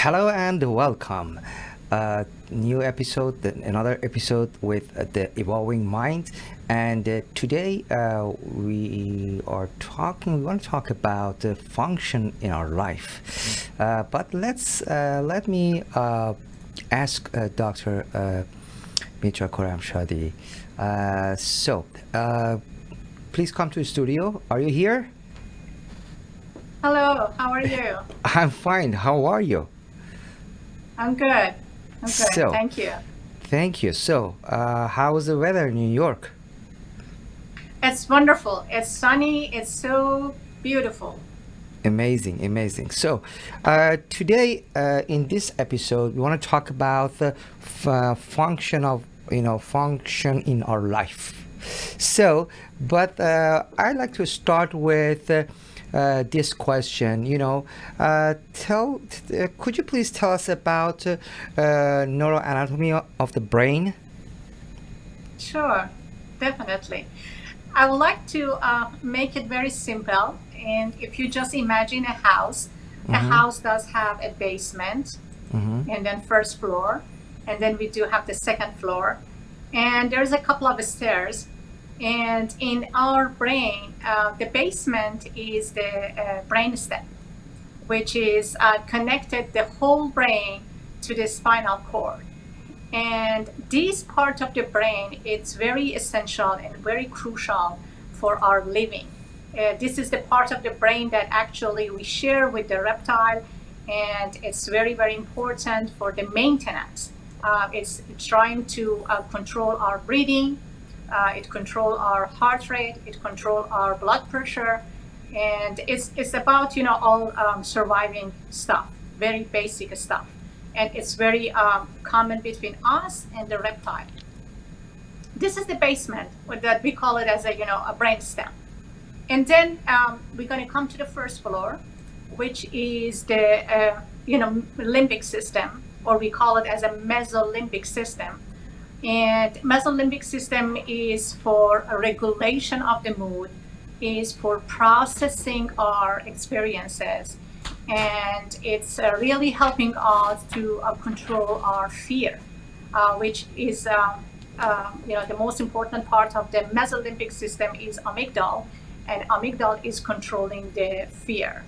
Hello and welcome. New episode, another episode with the evolving mind. And today we want to talk about the function in our life. But let me ask Dr. Mitra Khorramshadi. Please come to the studio. Are you here? Hello, how are you? I'm fine. How are you? I'm good. So, Thank you. Thank you. How is the weather in New York? It's wonderful. It's sunny. It's so beautiful. Amazing, amazing. Today in this episode, we want to talk about the function in our life. I'd like to start with this question. Could you please tell us about neuroanatomy of the brain? Sure, definitely. I would like to make it very simple. And if you just imagine a house does have a basement, and then first floor, and then we do have the second floor, and there's a couple of stairs. And in our brain, the basement is the brain stem, which is connected the whole brain to the spinal cord. And this part of the brain, it's very essential and very crucial for our living. This is the part of the brain that actually we share with the reptile, and it's very, very important for the maintenance. It's trying to control our breathing. It controls our heart rate, it controls our blood pressure, and it's about all surviving stuff, very basic stuff, and it's very common between us and the reptile. This is the basement, that we call it as a brain stem, and then we're going to come to the first floor, which is the limbic system, or we call it as a mesolimbic system. And mesolimbic system is for a regulation of the mood, is for processing our experiences, and it's really helping us to control our fear, which is the most important part of the mesolimbic system is amygdala, and amygdala is controlling the fear.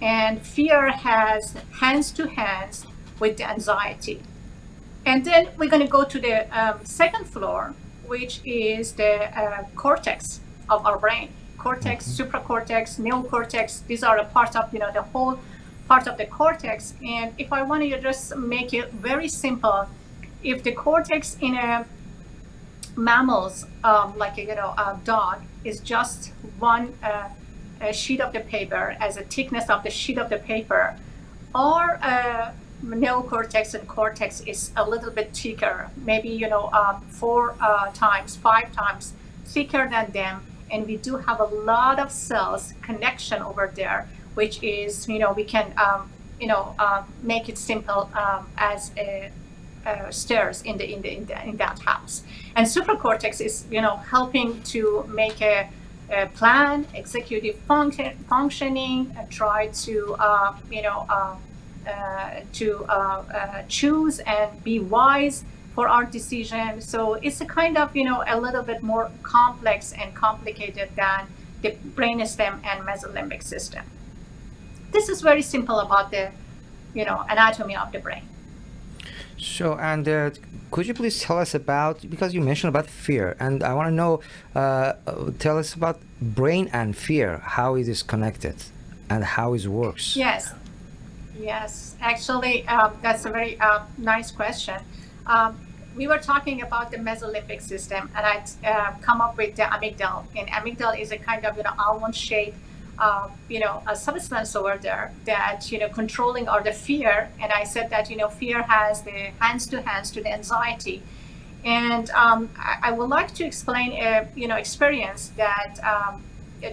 And fear has hands to hands with the anxiety. And then we're going to go to the second floor, which is the cortex of our brain. Cortex, supracortex, neocortex, these are a part of, the whole part of the cortex. And if I want to just make it very simple, if the cortex in a mammals, like a dog, is just one a sheet of the paper, as a thickness of the sheet of the paper, or neocortex and cortex is a little bit thicker, maybe 4 times, 5 times thicker than them, and we do have a lot of cells connection over there, which is we can make it simple as stairs in that house. And supracortex is helping to make a plan, executive functioning, try to choose and be wise for our decision. So it's a kind of a little bit more complex and complicated than the brainstem and mesolimbic system. This is very simple about the anatomy of the brain. Could you please tell us about, because you mentioned about fear, and I want to know, tell us about brain and fear, how it is connected and how it works. Yes, actually, that's a very nice question. We were talking about the mesolimbic system, and I come up with the amygdala. And amygdala is a kind of almond-shaped, a substance over there that controlling or the fear. And I said that fear has the hands to the anxiety. And I would like to explain a experience that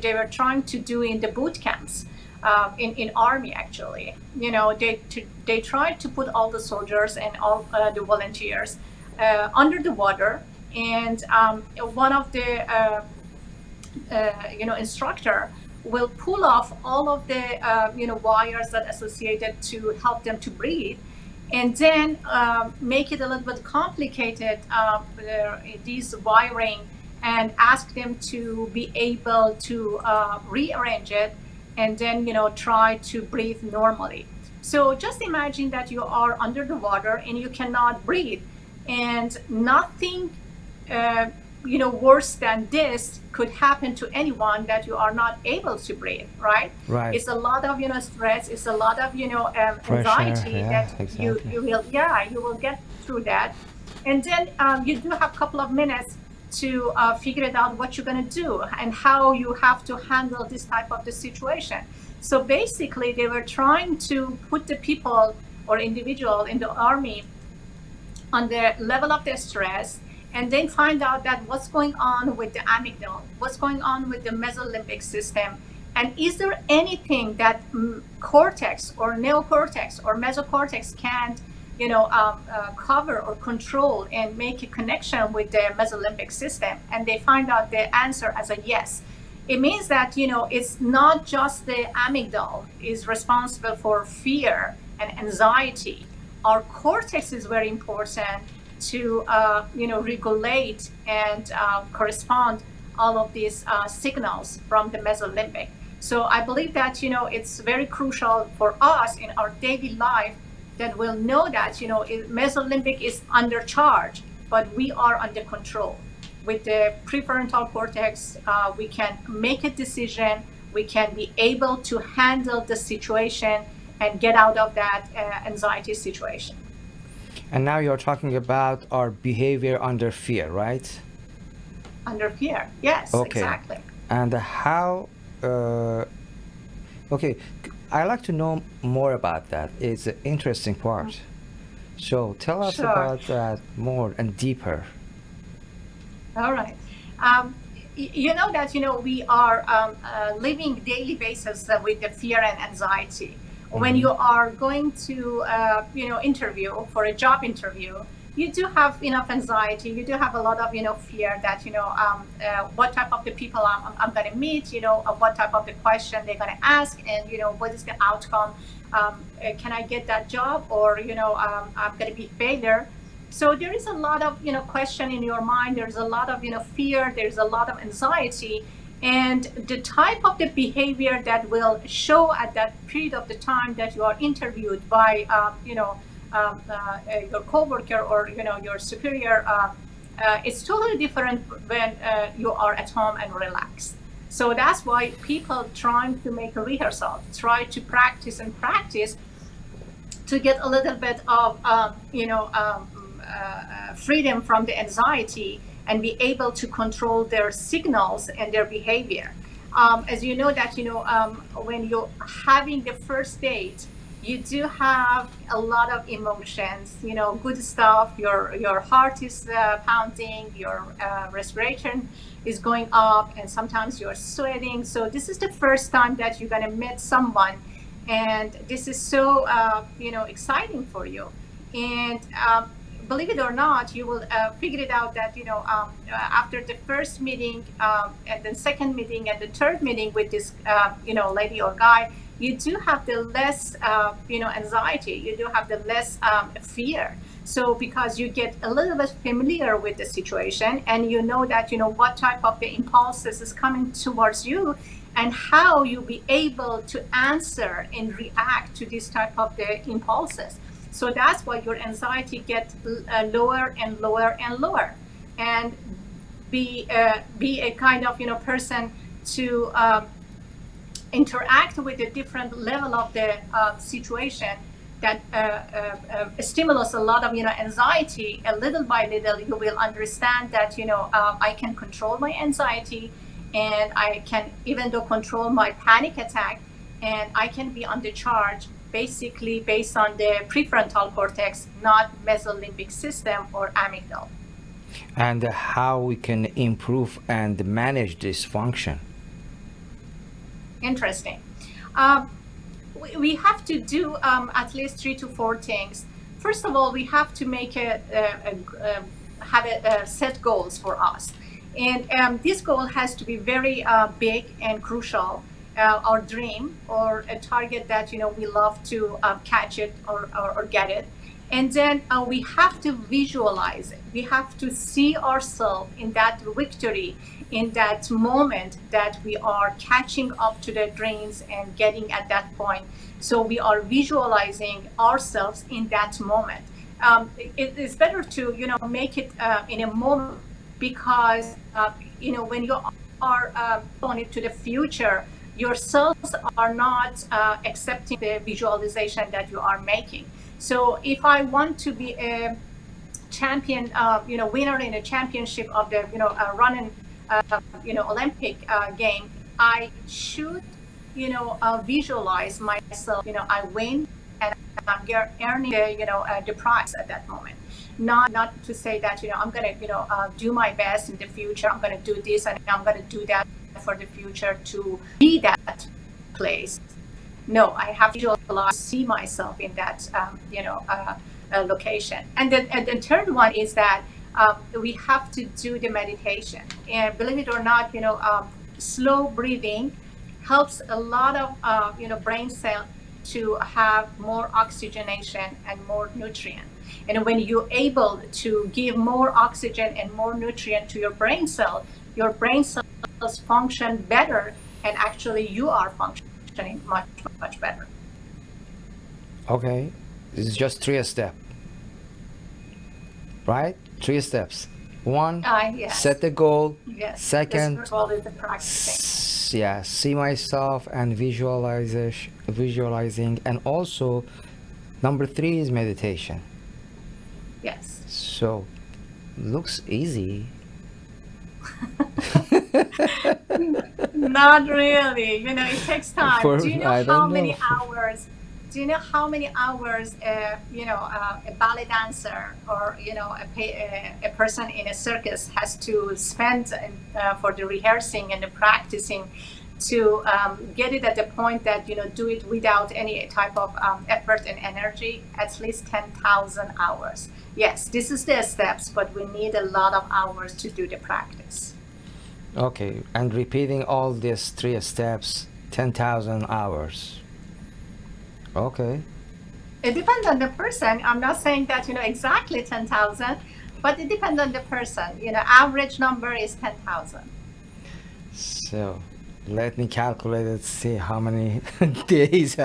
they were trying to do in the boot camps. In army, actually, they tried to put all the soldiers and all the volunteers under the water, and one of the instructor will pull off all of the wires that associated to help them to breathe, and then make it a little bit complicated, these wiring, and ask them to be able to rearrange it, and then try to breathe normally. So just imagine that you are under the water and you cannot breathe, and nothing worse than this could happen to anyone, that you are not able to breathe, right? Right. It's a lot of stress, it's a lot of Pressure, anxiety, yeah, that exactly. you will get through that. And then you do have a couple of minutes to figure it out what you're going to do and how you have to handle this type of the situation. So basically they were trying to put the people or individual in the army on the level of the stress, and then find out that what's going on with the amygdala, what's going on with the mesolimbic system, and is there anything that cortex or neocortex or mesocortex can't cover or control and make a connection with the mesolimbic system. And they find out the answer as a yes. It means that it's not just the amygdala is responsible for fear and anxiety. Our cortex is very important to regulate and correspond all of these signals from the mesolimbic. So I believe that it's very crucial for us in our daily life that we'll know that mesolimbic is under charge, but we are under control. With the prefrontal cortex, we can make a decision, we can be able to handle the situation and get out of that anxiety situation. And now you're talking about our behavior under fear, right? Under fear, yes, Okay. exactly. And how, okay, I'd like to know more about that. It's an interesting part. So tell us Sure. about that more and deeper. All right. You know that we are living daily basis with the fear and anxiety. When you are going to interview for a job interview, you do have enough anxiety. You do have a lot of fear that what type of the people I'm going to meet. What type of the question they're going to ask, and what is the outcome. Can I get that job, or I'm going to be failure. So there is a lot of question in your mind. There's a lot of fear. There's a lot of anxiety, and the type of the behavior that will show at that period of the time that you are interviewed by your coworker or your superior, it's totally different when you are at home and relaxed. So that's why people trying to make a rehearsal, try to practice and practice to get a little bit of freedom from the anxiety and be able to control their signals and their behavior. As you know that when you're having the first date, you do have a lot of emotions, good stuff. Your heart is pounding, your respiration is going up, and sometimes you're sweating. So this is the first time that you're gonna meet someone, and this is so exciting for you. And believe it or not, you will figure it out that after the first meeting and the second meeting and the third meeting with this lady or guy, you do have the less anxiety, you do have the less fear. So because you get a little bit familiar with the situation, and you know that what type of the impulses is coming towards you, and how you be able to answer and react to this type of the impulses. So that's why your anxiety gets lower and lower and lower, and be a kind of person to interact with a different level of the situation that stimulates a lot of anxiety. A little by little, you will understand that I can control my anxiety, and I can even though control my panic attack, and I can be under charge, basically based on the prefrontal cortex, not mesolimbic system or amygdala. And how we can improve and manage this function. Interesting. We have to do at least 3 to 4 things. First of all, we have to make set goals for us, and this goal has to be very big and crucial. our dream or a target that we love to catch it or get it. And then we have to visualize it. We have to see ourselves in that victory, in that moment that we are catching up to the dreams and getting at that point. So we are visualizing ourselves in that moment. It is better to make it in a moment, because when you are on it to the future, your cells are not accepting the visualization that you are making. So if I want to be a champion, winner in a championship of the running Olympic game, I should visualize myself. I win and I'm earning the prize at that moment. Not to say that I'm going to do my best in the future. I'm going to do this and I'm going to do that for the future to be that place. No, I have to visualize, see myself in that location. And then the third one is that we have to do the meditation. And believe it or not, slow breathing helps a lot of brain cells to have more oxygenation and more nutrient. And when you're able to give more oxygen and more nutrient to your brain cells function better, and actually you are functioning much, much better. Okay, this is just 3 steps, right? 3 steps. 1, yes. Set the goal. Yes. Second, this goal is the practicing. Yeah, see myself and visualizing, and also number 3 is meditation. Yes. So, looks easy. Not really. it takes time. Do you know how many hours? Do you know how many hours a ballet dancer or a person in a circus has to spend for the rehearsing and the practicing to get it at the point that do it without any type of effort and energy? At least 10,000 hours. Yes, this is the steps, but we need a lot of hours to do the practice. Okay, and repeating all these 3 steps, 10,000 hours. Okay. It depends on the person. I'm not saying that exactly 10,000, but it depends on the person. Average number is 10,000. So, let me calculate it, see how many days.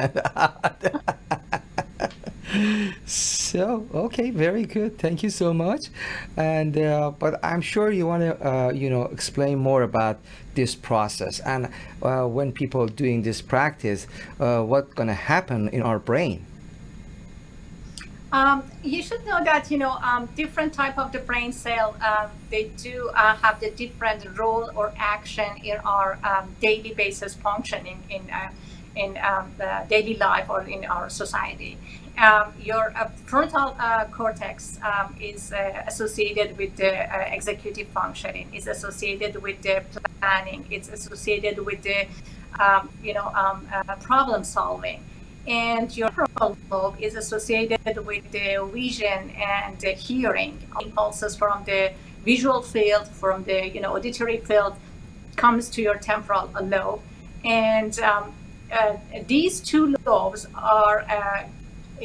So, okay, very good. Thank you so much. And but I'm sure you want to explain more about this process, and when people doing this practice, what's going to happen in our brain. You should know that different type of the brain cell, they do have the different role or action in our daily basis functioning in the daily life or in our society. Your frontal cortex is associated with the executive functioning, is associated with the planning, it's associated with the problem solving. And your temporal lobe is associated with the vision and the hearing. Impulses from the visual field, from the auditory field, comes to your temporal lobe. And these 2 lobes are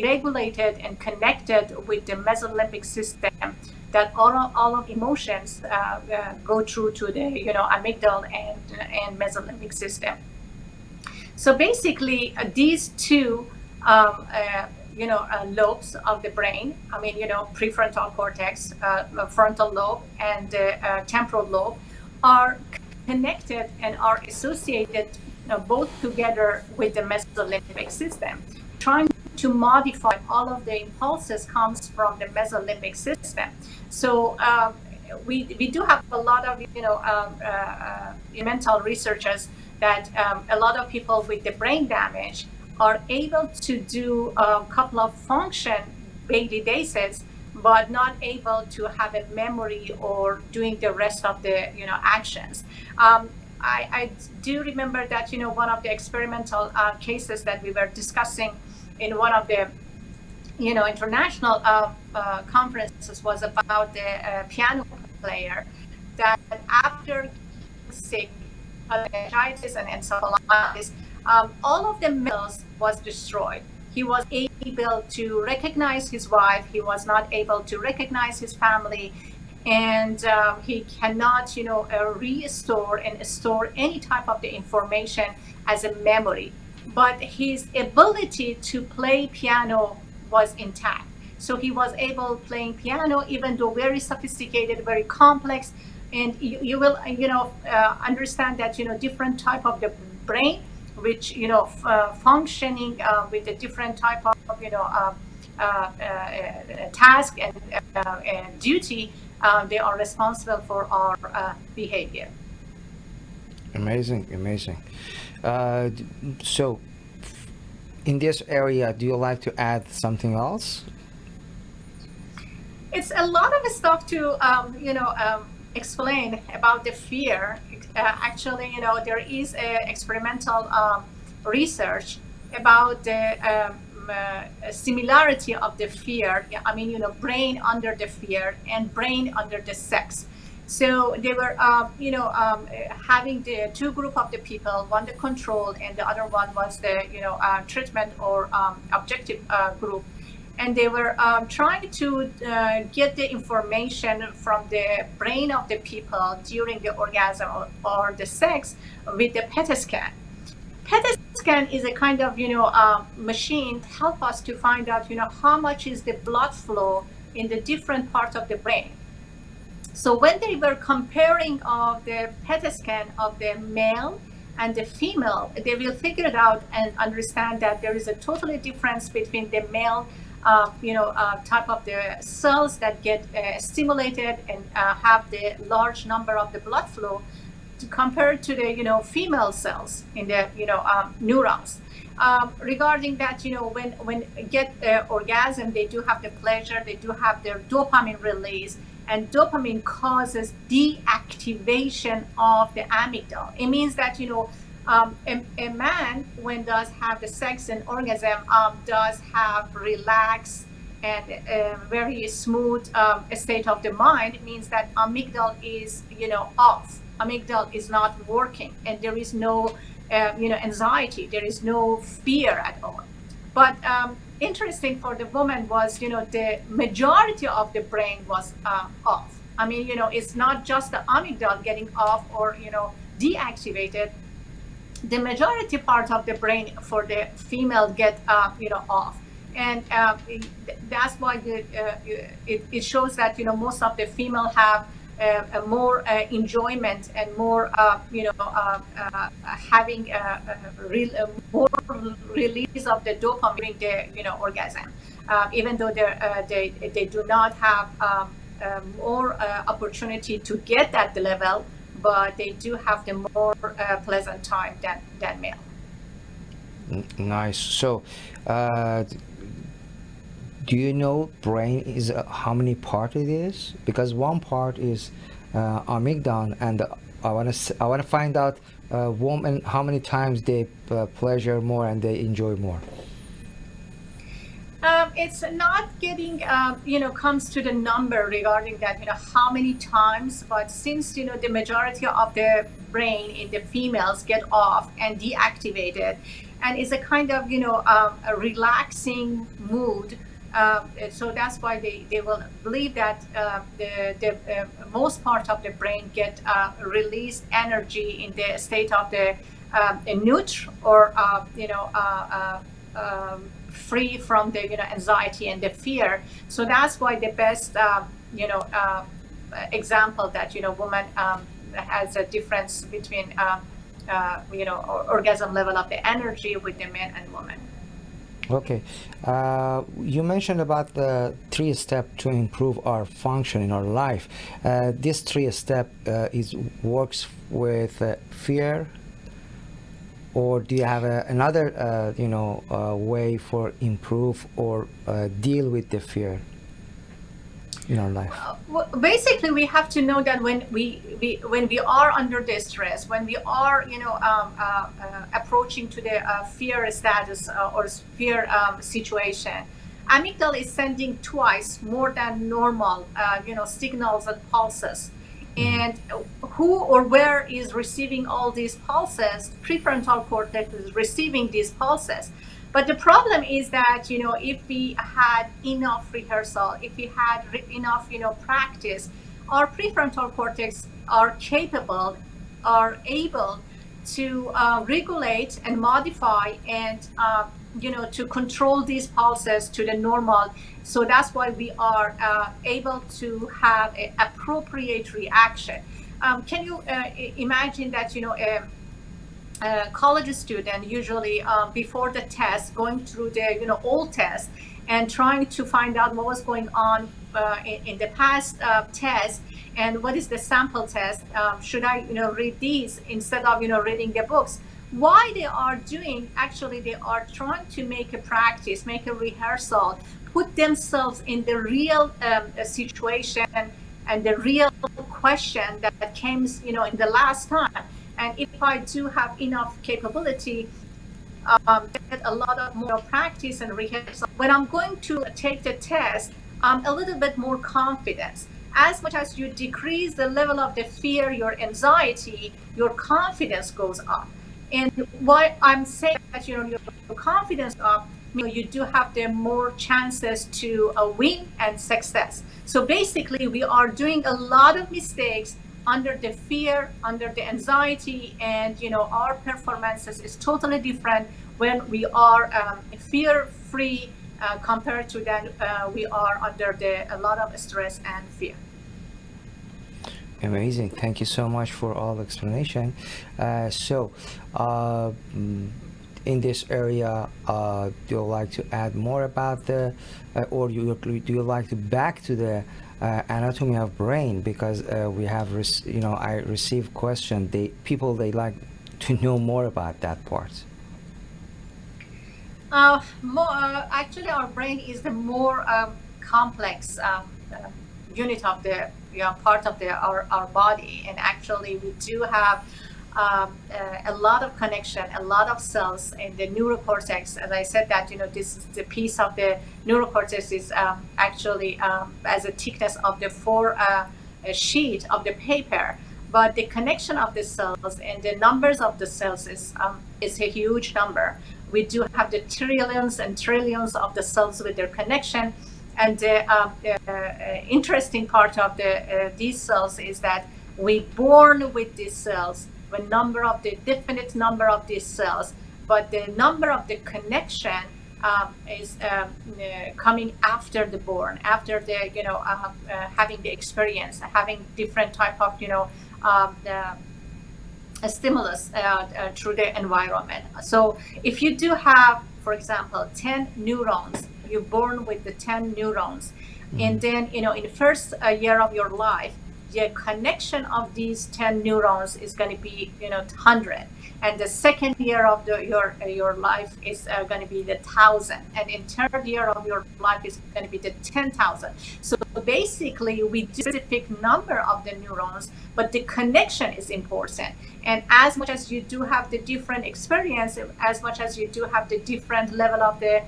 regulated and connected with the mesolimbic system, that all of emotions go through to the amygdala and mesolimbic system. So basically, these 2 lobes of the brain, prefrontal cortex, frontal lobe, and temporal lobe, are connected and are associated both together with the mesolimbic system. Trying to modify all of the impulses comes from the mesolimbic system. So we do have a lot of mental researchers that a lot of people with the brain damage are able to do a couple of function daily basis, but not able to have a memory or doing the rest of the actions. I do remember that one of the experimental cases that we were discussing in one of the international conferences was about the piano player that after sick meningitis and encephalitis, all of the cells was destroyed. He was able to recognize his wife. He was not able to recognize his family, and he cannot, restore and store any type of the information as a memory. But his ability to play piano was intact. So he was able playing piano, even though very sophisticated, very complex. And you will, understand that, different type of the brain, which, functioning with a different type of, task and duty, they are responsible for our behavior. Amazing, amazing. So, in this area, do you like to add something else? It's a lot of stuff to, explain about the fear. Actually, there is experimental research about the similarity of the fear. I mean, brain under the fear and brain under the sex. So they were, having the two group of the people, one the control and the other one was the, treatment or objective group. And they were trying to get the information from the brain of the people during the orgasm or the sex with the PET scan. PET scan is a kind of, machine to help us to find out, how much is the blood flow in the different parts of the brain. So when they were comparing of the PET scan of the male and the female, they will figure it out and understand that there is a totally difference between the male type of the cells that get stimulated and have the large number of the blood flow compared to the female cells in the neurons. Regarding that, when get orgasm, they do have the pleasure, they do have their dopamine release, and dopamine causes deactivation of the amygdala. It means that a man, when does have the sex and orgasm, does have relaxed and a very smooth state of the mind. It means that amygdala is off. Amygdala is not working, and there is no anxiety. There is no fear at all. But interesting for the woman was the majority of the brain was off. I mean it's not just the amygdala getting off or deactivated. The majority part of the brain for the female get off, and that's why it shows that most of the female have more enjoyment and more having more release of the dopamine during the orgasm, even though they do not have more opportunity to get at the level, but they do have the more pleasant time than male. Nice. So, do you know brain is how many part it is? Because one part is amygdala, and I want to find out women how many times they pleasure more and they enjoy more. It's not getting, comes to the number regarding that, how many times, but since, the majority of the brain in the females get off and deactivated, and it's a kind of, a relaxing mood. So that's why they will believe that the most part of the brain get released energy in the state of the neutral or, free from the anxiety and the fear. So that's why the best example that woman has a difference between orgasm level of the energy with the man and woman. Okay, you mentioned about the 3-step to improve our function in our life. This 3-step works with fear, or do you have another way for improve or deal with the fear in our life? Well, basically, we have to know that when we are under the stress, when we are approaching to the fear status or fear situation, amygdala is sending twice more than normal signals and pulses. And who or where is receiving all these pulses? Prefrontal cortex is receiving these pulses. But the problem is that, if we had enough rehearsal, if we had enough, practice, our prefrontal cortex are capable, are able to regulate and modify and to control these pulses to the normal. So that's why we are able to have an appropriate reaction. Can you imagine that a college student usually before the test going through the old test and trying to find out what was going on in the past test, and what is the sample test, should I read these instead of reading the books? Why they are doing, actually they are trying to make a practice, make a rehearsal, put themselves in the real situation and the real question that came in the last time. And if I do have enough capability, get a lot of more practice and rehearsal, when I'm going to take the test, I'm a little bit more confident. As much as you decrease the level of the fear, your anxiety, your confidence goes up. And why I'm saying that your confidence up, you do have the more chances to win and success. So basically, we are doing a lot of mistakes under the fear, under the anxiety, and our performances is totally different when we are fear-free compared to that we are under a lot of stress and fear. Amazing. Thank you so much for all the explanation. In this area, do you like to add more about or do you like to back to the anatomy of brain? Because we have, I receive question. They like to know more about that part. Actually, our brain is the more complex unit of the part of our body, and actually we do have a lot of connection, a lot of cells in the neurocortex. As I said that this is the piece of the neurocortex is actually as a thickness of the four sheet of the paper, but the connection of the cells and the numbers of the cells is a huge number. We do have the trillions and trillions of the cells with their connection. And the interesting part of these cells is that we born with these cells, definite number of these cells, but the number of the connection is coming after the born, after the having the experience, having different type of stimulus through the environment. So if you do have, for example, 10 neurons, you're born with the 10 neurons, and then in the first year of your life, the connection of these 10 neurons is going to be 100, and the second year of your life is going to be the 1,000, and in third year of your life is going to be the 10,000. So basically we do a specific number of the neurons, but the connection is important. And as much as you do have the different experience, as much as you do have the different level of the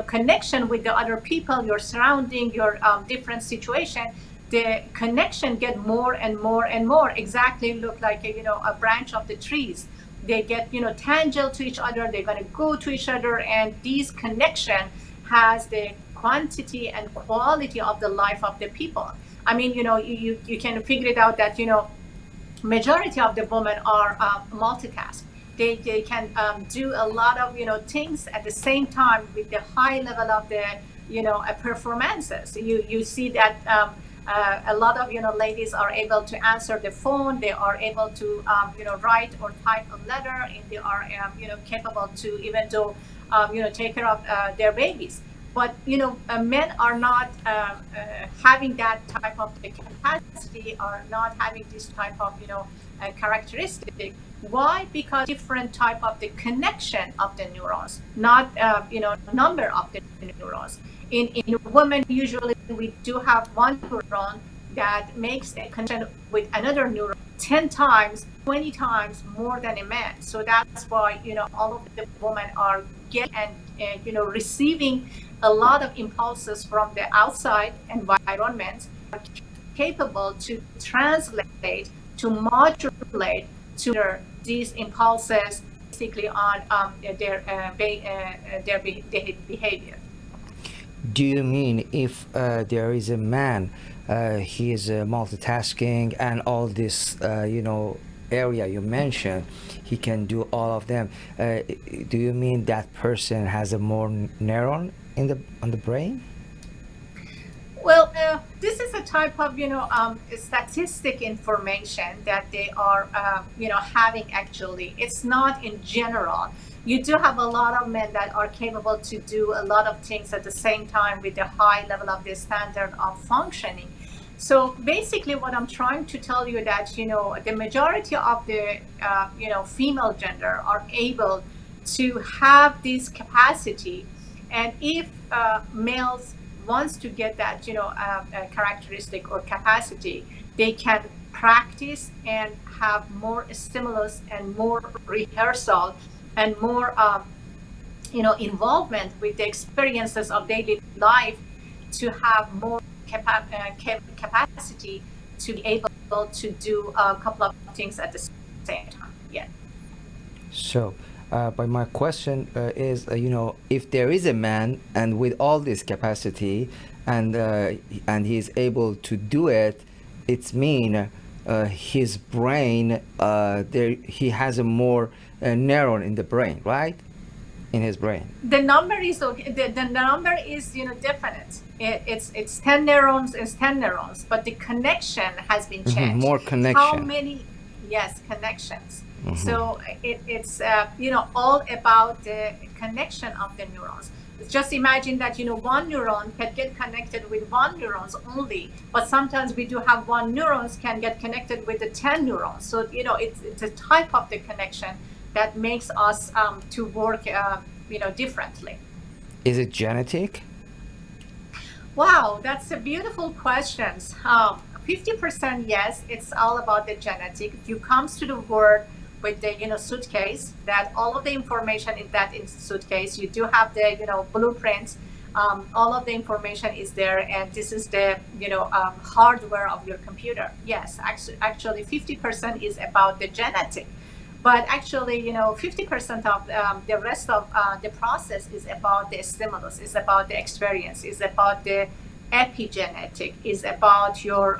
connection with the other people, your surrounding, your different situation, the connection get more and more and more. Exactly, look like a branch of the trees. They get tangled to each other. They're going to go to each other, and these connection has the quantity and quality of the life of the people. I mean, you can figure it out that majority of the women are multitask. They can do a lot of things at the same time with the high level of the performances. You see that a lot of ladies are able to answer the phone. They are able to write or type a letter, and they are capable to even do take care of their babies. But men are not having that type of capacity, are not having this type of characteristic. Why? Because different type of the connection of the neurons, not number of the neurons. In women, usually we do have one neuron that makes a connection with another neuron 10 times, 20 times more than a man. So that's why all of the women are getting and receiving a lot of impulses from the outside environment, are capable to translate, to modulate, to these impulses basically on their behavior. Do you mean if there is a man, he is multitasking and all this, area you mentioned, he can do all of them? Do you mean that person has a more neuron on the brain? Well, this is a type of, statistic information that they are, having actually. It's not in general. You do have a lot of men that are capable to do a lot of things at the same time with a high level of the standard of functioning. So basically what I'm trying to tell you that, the majority of the, female gender are able to have this capacity. And if males wants to get that, characteristic or capacity, they can practice and have more stimulus and more rehearsal and more, involvement with the experiences of daily life to have more capacity to be able to do a couple of things at the same time. Yeah. So, but my question is, if there is a man and with all this capacity, and he is able to do it, it's mean his brain, he has a more neuron in the brain, right? In his brain. The number is okay. The number is definite. It's 10 neurons. It's 10 neurons, but the connection has been changed. More connection. How many? Yes, connections. So it's all about the connection of the neurons. Just imagine that one neuron can get connected with one neurons only, but sometimes we do have one neurons can get connected with the 10 neurons. So it's a type of the connection that makes us to work differently. Is it genetic? Wow, that's a beautiful question. 50% yes, it's all about the genetic. You comes to the world with the suitcase, that all of the information in that suitcase, you do have the blueprints, all of the information is there, and this is the hardware of your computer. Yes, actually 50% is about the genetic, but actually 50% of the rest of the process is about the stimulus, is about the experience, is about the epigenetic, is about your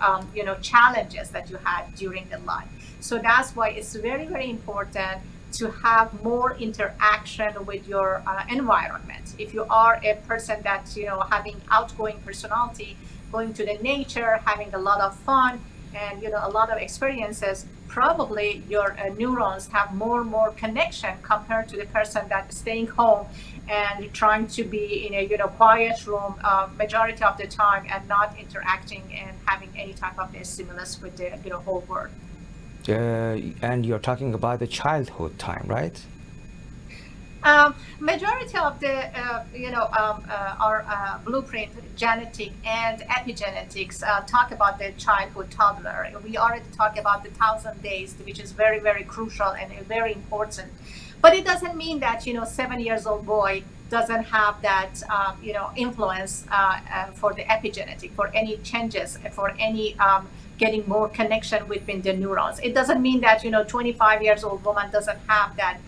challenges that you had during the life. So that's why it's very, very important to have more interaction with your environment. If you are a person that's having outgoing personality, going to the nature, having a lot of fun and a lot of experiences, probably your neurons have more connection compared to the person that's staying home and trying to be in a quiet room majority of the time and not interacting and having any type of stimulus with the whole world. And you're talking about the childhood time, right? Majority of the our blueprint, genetic and epigenetics talk about the childhood toddler. We already talked about the 1,000 days, which is very, very crucial and very important. But it doesn't mean that 7-year-old boy doesn't have that influence for the epigenetic, for any changes, for any getting more connection between the neurons. It doesn't mean that 25-year-old woman doesn't have that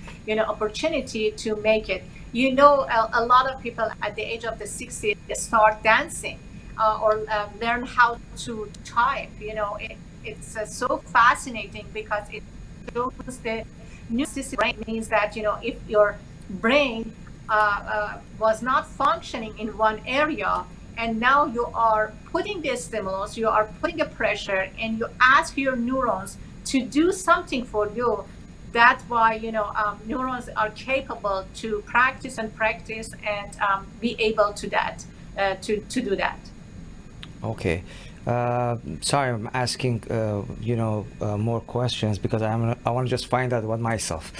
opportunity to make it. A lot of people at the age of the 60 start dancing or learn how to type. It's so fascinating because it shows the new brain. Means that if your brain was not functioning in one area, and now you are putting the stimulus, you are putting the pressure, and you ask your neurons to do something for you. That's why neurons are capable to practice and be able to do that. Okay. Sorry, I'm asking more questions because I want to just find out about myself.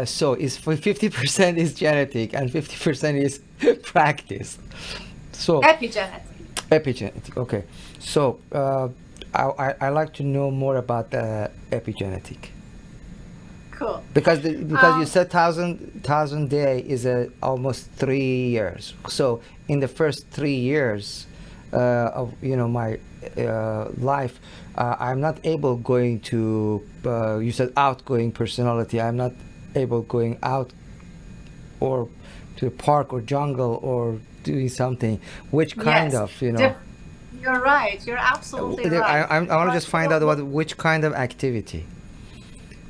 So is 50% is genetic and 50% is practice. So epigenetic. Okay. So I like to know more about epigenetic. Cool. Because you said 1,000 day is almost 3 years. So in the first 3 years, of my life, I'm not able going to. You said outgoing personality. I'm not able going out or to the park or jungle or doing something. Which kind Yes, of you're right. You're absolutely right. I want to But just find out about which kind of activity.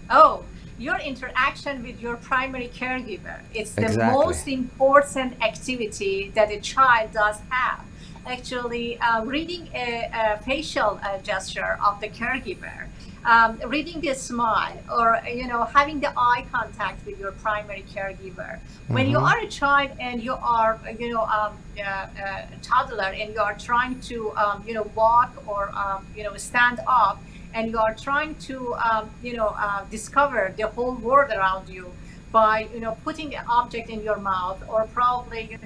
oh, your interaction with your primary caregiver. It's the Exactly. most important activity that a child does have. Actually, reading a facial gesture of the caregiver, reading the smile, or having the eye contact with your primary caregiver. When you Mm-hmm. are a child and you are, a toddler, and you are trying to, walk or, stand up, and you are trying to discover the whole world around you by putting an object in your mouth, or probably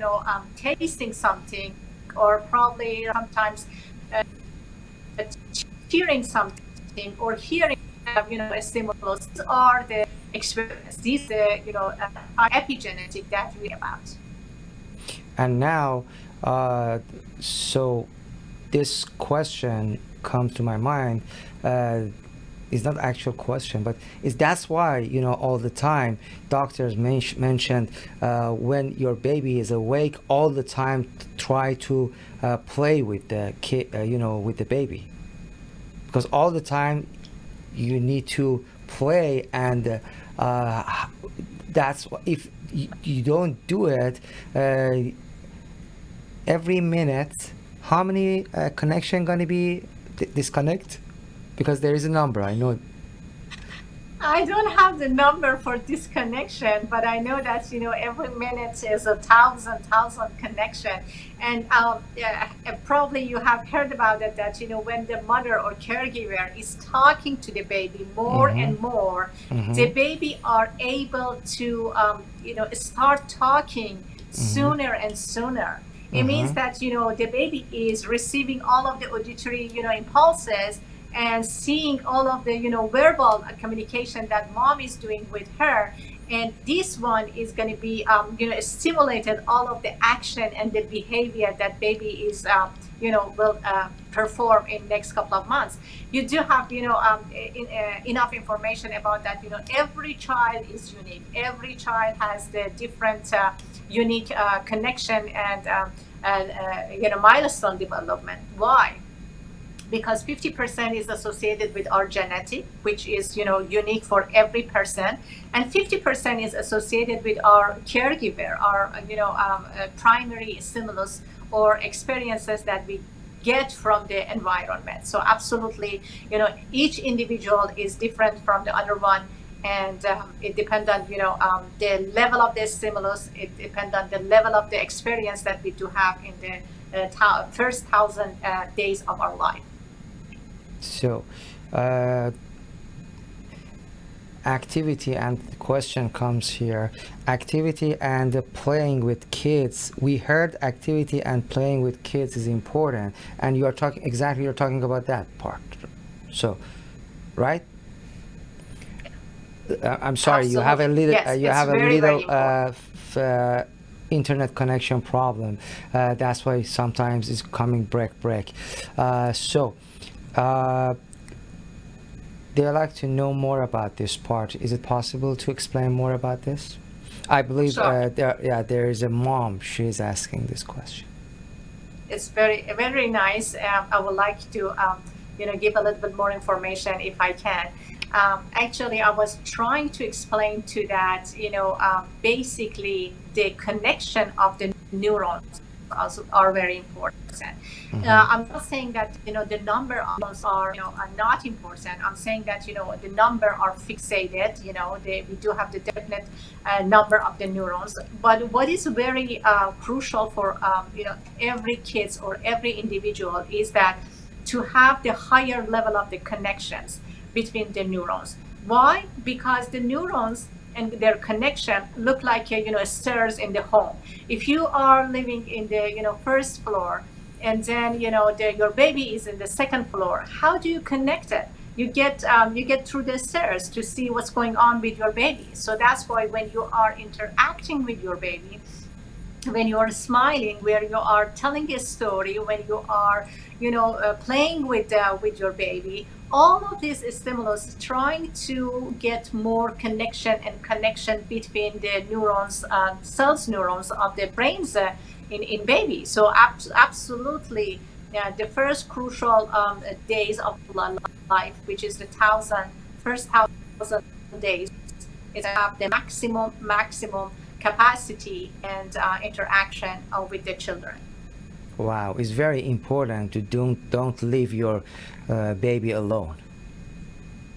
tasting something, or probably sometimes cheering something, or hearing a stimulus. These are the experience. These are epigenetic that we about. And now, so this question comes to my mind. Is not actual question, but is that's why all the time doctors mentioned when your baby is awake all the time, try to play with the kid, with the baby, because all the time you need to play, and that's if you don't do it every minute, how many connection gonna be disconnect? Because there is a number, I know. I don't have the number for disconnection, but I know that every minute is a thousand connection, and yeah, probably you have heard about it, that when the mother or caregiver is talking to the baby more Mm-hmm. and more, the Mm-hmm. baby are able to start talking Mm-hmm. sooner and sooner. It means Mm-hmm. that the baby is receiving all of the auditory impulses, and seeing all of the verbal communication that mom is doing with her, and this one is going to be stimulated all of the action and the behavior that baby is will perform in next couple of months. You do have enough information about that. Every child is unique. Every child has the different unique connection and milestone development. Why? Because 50% is associated with our genetic, which is unique for every person, and 50% is associated with our caregiver, our primary stimulus or experiences that we get from the environment. So absolutely, each individual is different from the other one, and it depends on the level of the stimulus. It depends on the level of the experience that we do have in the first 1,000 days of our life. So activity, and the question comes here, activity and playing with kids. We heard activity and playing with kids is important, and you're talking about that part. So right, I'm sorry, you have a Absolutely. little Yes, it's very, very important. internet connection problem. That's why sometimes it's coming break. So they like to know more about this part. Is it possible to explain more about this? I believe Sure. there is a mom. She's asking this question. It's very, very nice. I would like to, give a little bit more information if I can. Actually, I was trying to explain to that, basically the connection of the neurons also are very important. Mm-hmm. I'm not saying that the number of neurons are not important. I'm saying that the number are fixated. We do have the definite number of the neurons. But what is very crucial for every kids or every individual is that to have the higher level of the connections between the neurons. Why? Because the neurons and their connection look like stairs in the home. If you are living in the first floor, and then your baby is in the second floor, how do you connect it? You get through the stairs to see what's going on with your baby. So that's why when you are interacting with your baby, when you are smiling, where you are telling a story, when you are, playing with your baby, all of these stimulus trying to get more connection between the neurons, cells neurons of the brains in baby. So absolutely, the first crucial days of life, which is the first thousand days, is have the maximum capacity and interaction with the children. Wow, it's very important to don't leave your baby alone,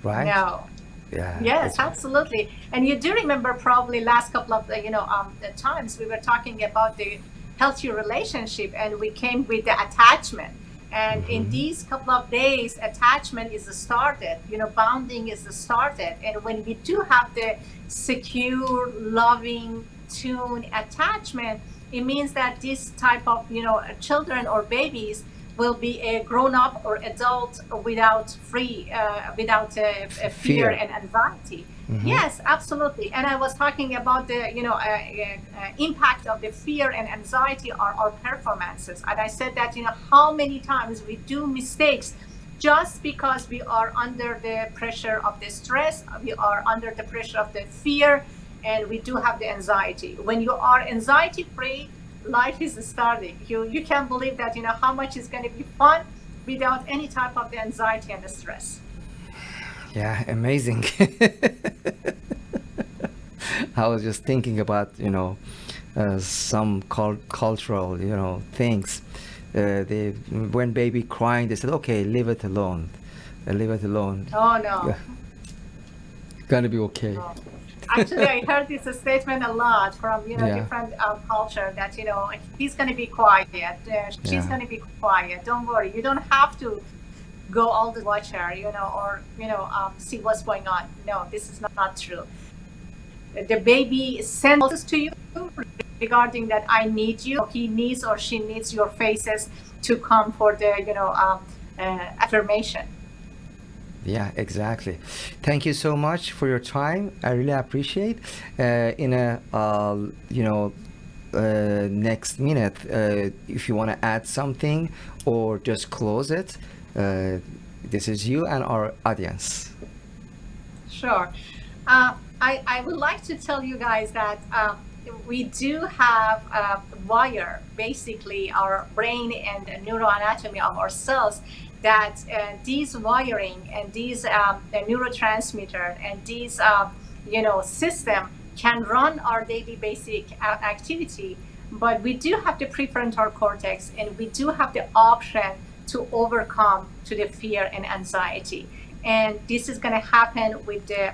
right? No. Yeah. Yes, absolutely. And you do remember probably last couple of the times we were talking about the healthy relationship, and we came with the attachment. And in Mm-hmm. these couple of days, attachment is started. Bonding is started. And when we do have the secure, loving, tune attachment, it means that this type of children or babies will be a grown up or adult without a fear Fear. and anxiety. Mm-hmm. Yes, absolutely. And I was talking about the impact of the fear and anxiety on our performances. And I said that how many times we do mistakes just because we are under the pressure of the stress, we are under the pressure of the fear, and we do have the anxiety. When you are anxiety free, life is starting. You can't believe that how much is going to be fun without any type of the anxiety and the stress. Yeah, amazing. I was just thinking about some cultural things. They when baby crying, they said, "Okay, leave it alone, leave it alone. Oh no. Yeah, gonna be okay." No. Actually, I heard this statement a lot from Yeah, different culture that he's going to be quiet, she's yeah. going to be quiet. Don't worry, you don't have to go all the watch her, or see what's going on. No, this is not true. The baby sends to you regarding that I need you. He needs or she needs your faces to come for the affirmation. Yeah, exactly. Thank you so much for your time. I really appreciate. In a next minute, if you want to add something or just close it, this is you and our audience. Sure. I would like to tell you guys that we do have a wire, basically our brain and neuroanatomy of our cells, that these wiring and these the neurotransmitter and these system can run our daily basic activity, but we do have the prefrontal cortex, and we do have the option to overcome to the fear and anxiety. And this is going to happen with the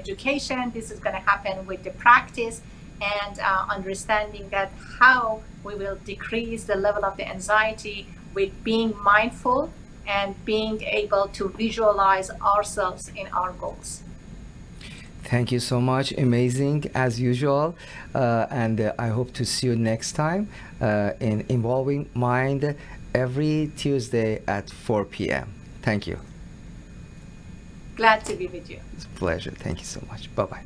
education. This is going to happen with the practice and understanding that how we will decrease the level of the anxiety with being mindful and being able to visualize ourselves in our goals. Thank you so much. Amazing as usual. And I hope to see you next time in Involving Mind every Tuesday at 4 p.m. Thank you. Glad to be with you. It's a pleasure. Thank you so much. Bye bye.